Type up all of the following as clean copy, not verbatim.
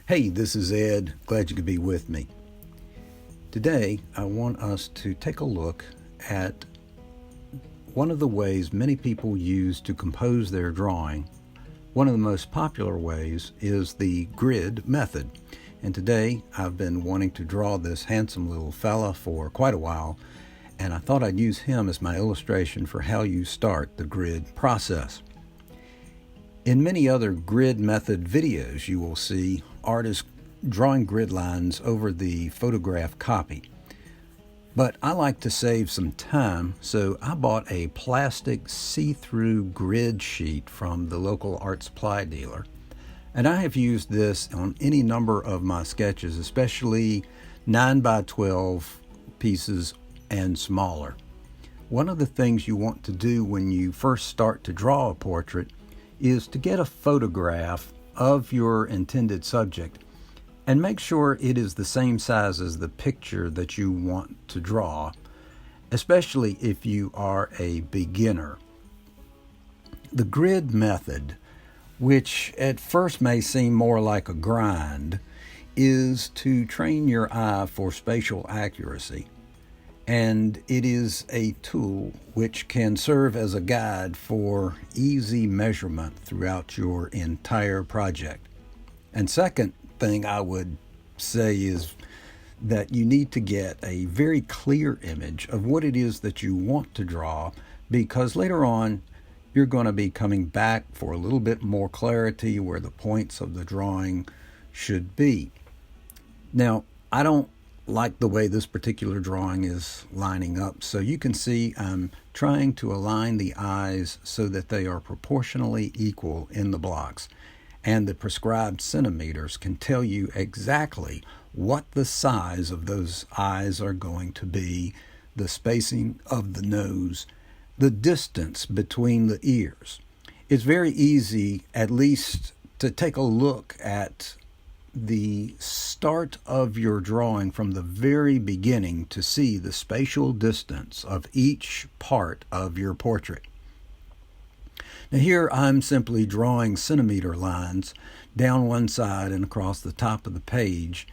Hey, this is Ed. Glad you could be with me. Today, I want us to take a look at one of the ways many people use to compose their drawing. One of the most popular ways is the grid method. And today, I've been wanting to draw this handsome little fella for quite a while, and I thought I'd use him as my illustration for how you start the grid process. In many other grid method videos, you will see artists drawing grid lines over the photograph copy. But I like to save some time, so I bought a plastic see-through grid sheet from the local art supply dealer. And I have used this on any number of my sketches, especially 9 by 12 pieces and smaller. One of the things you want to do when you first start to draw a portrait is to get a photograph of your intended subject and make sure it is the same size as the picture that you want to draw, especially if you are a beginner. The grid method, which at first may seem more like a grind, is to train your eye for spatial accuracy. And it is a tool which can serve as a guide for easy measurement throughout your entire project. And second thing I would say is that you need to get a very clear image of what it is that you want to draw, because later on you're going to be coming back for a little bit more clarity where the points of the drawing should be. Now, I don't like the way this particular drawing is lining up. So you can see I'm trying to align the eyes so that they are proportionally equal in the blocks. And the prescribed centimeters can tell you exactly what the size of those eyes are going to be, the spacing of the nose, the distance between the ears. It's very easy, at least, to take a look at the start of your drawing from the very beginning to see the spatial distance of each part of your portrait. Now here I'm simply drawing centimeter lines down one side and across the top of the page,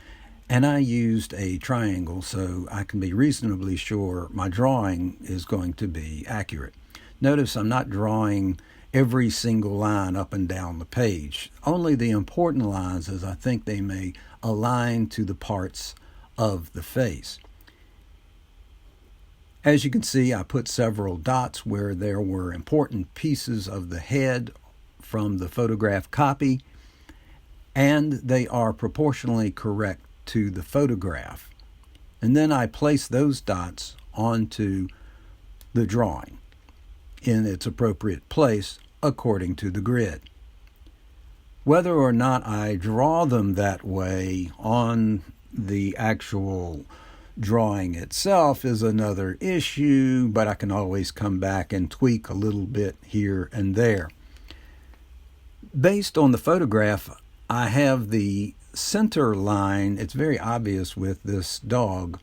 and I used a triangle so I can be reasonably sure my drawing is going to be accurate. Notice I'm not drawing every single line up and down the page. Only the important lines, as I think they may align to the parts of the face. As you can see, I put several dots where there were important pieces of the head from the photograph copy, and they are proportionally correct to the photograph. And then I place those dots onto the drawing in its appropriate place according to the grid. Whether or not I draw them that way on the actual drawing itself is another issue, but I can always come back and tweak a little bit here and there. Based on the photograph, I have the center line. It's very obvious with this dog.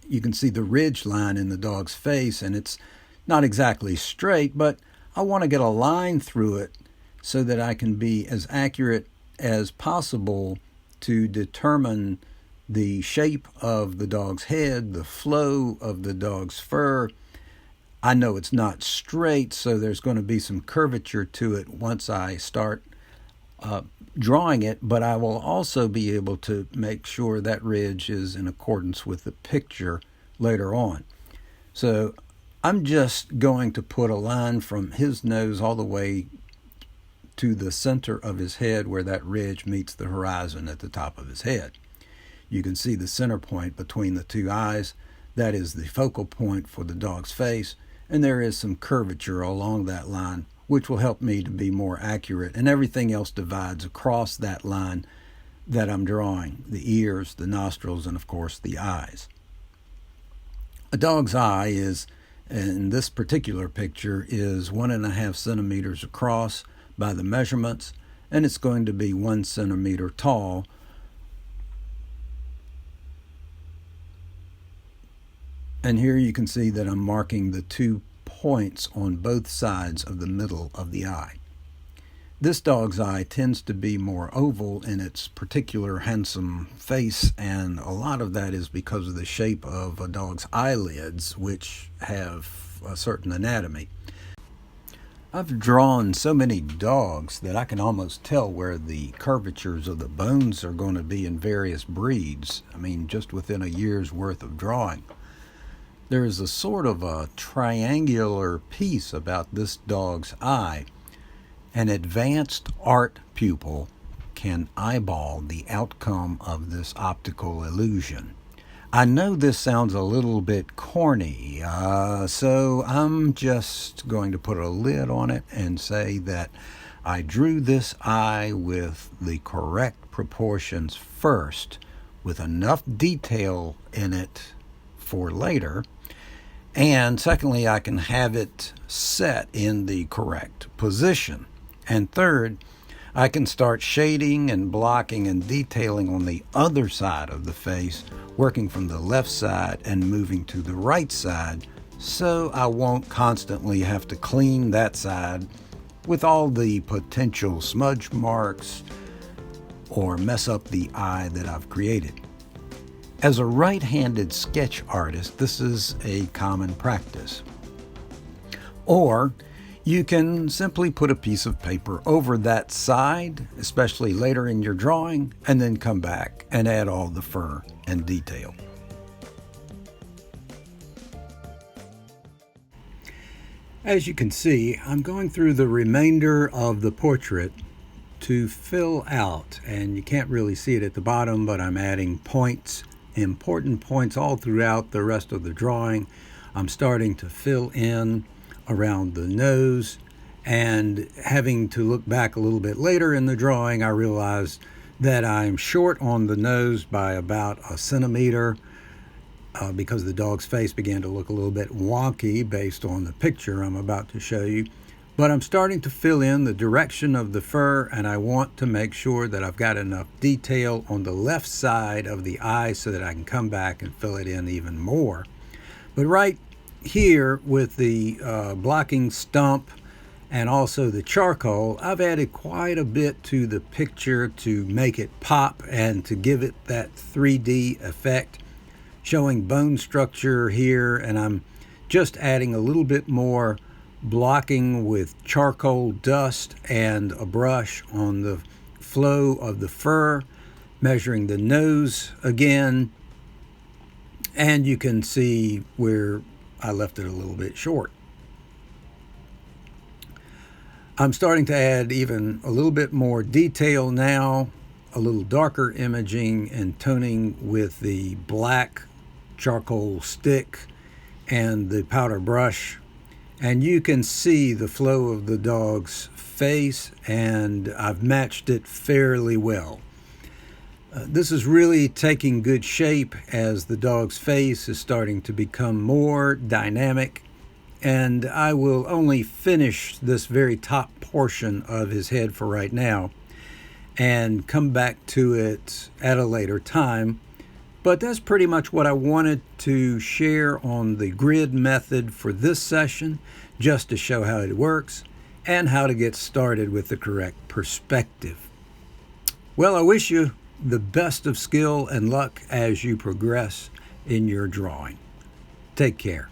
You can see the ridge line in the dog's face, and it's not exactly straight, but I want to get a line through it so that I can be as accurate as possible to determine the shape of the dog's head, the flow of the dog's fur. I know it's not straight, so there's going to be some curvature to it once I start drawing it, but I will also be able to make sure that ridge is in accordance with the picture later on. So I'm just going to put a line from his nose all the way to the center of his head where that ridge meets the horizon at the top of his head. You can see the center point between the two eyes. That is the focal point for the dog's face, and there is some curvature along that line, which will help me to be more accurate, and everything else divides across that line that I'm drawing: the ears, the nostrils, and of course the eyes. A dog's eye is, in this particular picture, is 1.5 centimeters across by the measurements, and it's going to be 1 centimeter tall. And here you can see that I'm marking the 2 points on both sides of the middle of the eye. This dog's eye tends to be more oval in its particular handsome face, and a lot of that is because of the shape of a dog's eyelids, which have a certain anatomy. I've drawn so many dogs that I can almost tell where the curvatures of the bones are going to be in various breeds. I mean, just within a year's worth of drawing. There is a sort of a triangular piece about this dog's eye. An advanced art pupil can eyeball the outcome of this optical illusion. I know this sounds a little bit corny, so I'm just going to put a lid on it and say that I drew this eye with the correct proportions first, with enough detail in it for later, and secondly, I can have it set in the correct position. And third, I can start shading and blocking and detailing on the other side of the face, working from the left side and moving to the right side, so I won't constantly have to clean that side with all the potential smudge marks or mess up the eye that I've created. As a right-handed sketch artist, this is a common practice. Or you can simply put a piece of paper over that side, especially later in your drawing, and then come back and add all the fur and detail. As you can see, I'm going through the remainder of the portrait to fill out, and you can't really see it at the bottom, but I'm adding points, important points all throughout the rest of the drawing. I'm starting to fill in around the nose, and having to look back a little bit later in the drawing, I realized that I'm short on the nose by about a centimeter because the dog's face began to look a little bit wonky based on the picture I'm about to show you. But I'm starting to fill in the direction of the fur, and I want to make sure that I've got enough detail on the left side of the eye so that I can come back and fill it in even more. But right here with the blocking stump and also the charcoal, I've added quite a bit to the picture to make it pop and to give it that 3D effect, showing bone structure here, and I'm just adding a little bit more blocking with charcoal dust and a brush on the flow of the fur, measuring the nose again, and you can see where I left it a little bit short. I'm starting to add even a little bit more detail now, a little darker imaging and toning with the black charcoal stick and the powder brush. And you can see the flow of the dog's face, and I've matched it fairly well. This is really taking good shape as the dog's face is starting to become more dynamic, and I will only finish this very top portion of his head for right now and come back to it at a later time. But that's pretty much what I wanted to share on the grid method for this session, just to show how it works and how to get started with the correct perspective. Well, I wish you the best of skill and luck as you progress in your drawing. Take care.